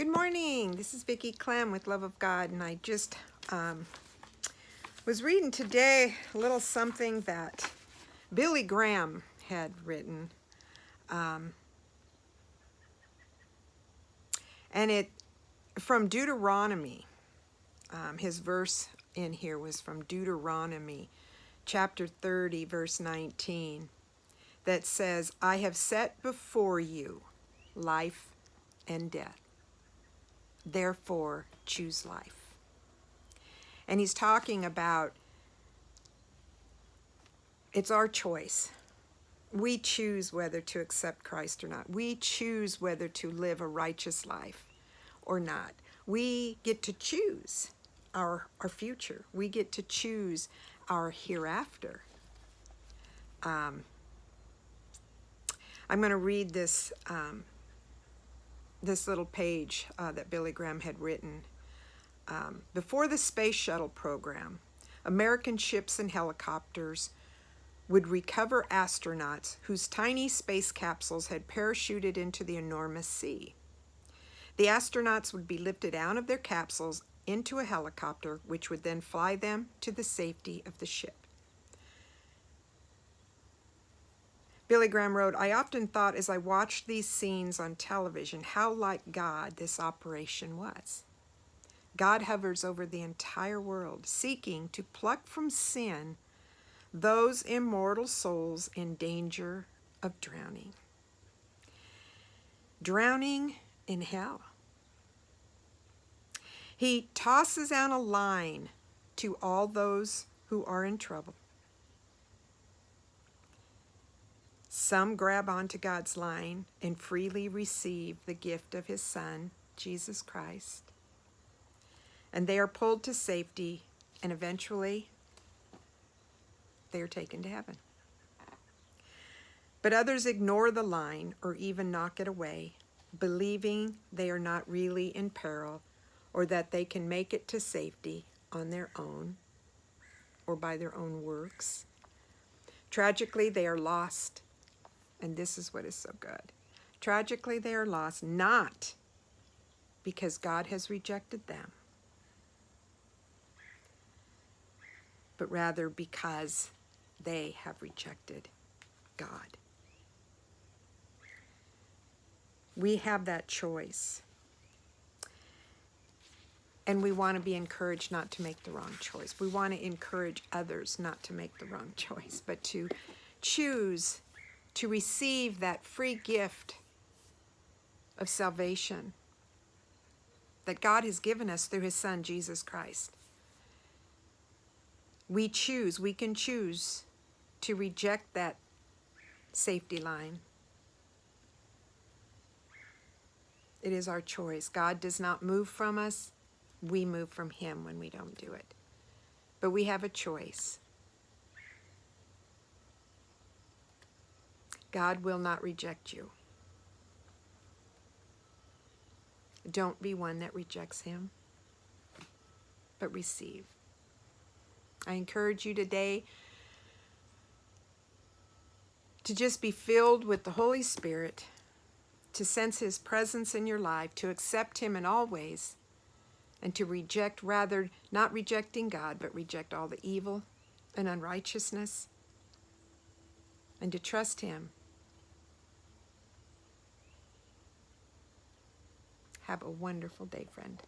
Good morning. This is Vicki Clem with Love of God, and I just was reading today a little something that Billy Graham had written, and it from Deuteronomy. His verse in here was from Deuteronomy, chapter 30, verse 19, that says, "I have set before you life and death. Therefore, choose life." And he's talking about it's our choice. We choose whether to accept Christ or not. We choose whether to live a righteous life or not. We get to choose our future. We get to choose our hereafter. I'm going to read this this little page that Billy Graham had written. Before the space shuttle program, American ships and helicopters would recover astronauts whose tiny space capsules had parachuted into the enormous sea. The astronauts would be lifted out of their capsules into a helicopter, which would then fly them to the safety of the ship. Billy Graham wrote, "I often thought as I watched these scenes on television how like God this operation was. God hovers over the entire world, seeking to pluck from sin those immortal souls in danger of drowning. Drowning in hell. He tosses out a line to all those who are in trouble. Some grab onto God's line and freely receive the gift of His Son, Jesus Christ. And they are pulled to safety, and eventually they are taken to heaven. But others ignore the line or even knock it away, believing they are not really in peril or that they can make it to safety on their own or by their own works. Tragically, they are lost, and this is what is so good. Tragically, they are lost not because God has rejected them, but rather because they have rejected God. We have that choice. And we want to be encouraged not to make the wrong choice. We want to encourage others not to make the wrong choice, but to choose to receive that free gift of salvation that God has given us through His Son, Jesus Christ. We can choose to reject that safety line. It is our choice. God does not move from us. We move from Him when we don't do it. But we have a choice. God will not reject you. Don't be one that rejects Him, but receive. I encourage you today to just be filled with the Holy Spirit, to sense His presence in your life, to accept Him in all ways, and to reject, rather not rejecting God, but reject all the evil and unrighteousness, and to trust Him. Have a wonderful day, friend.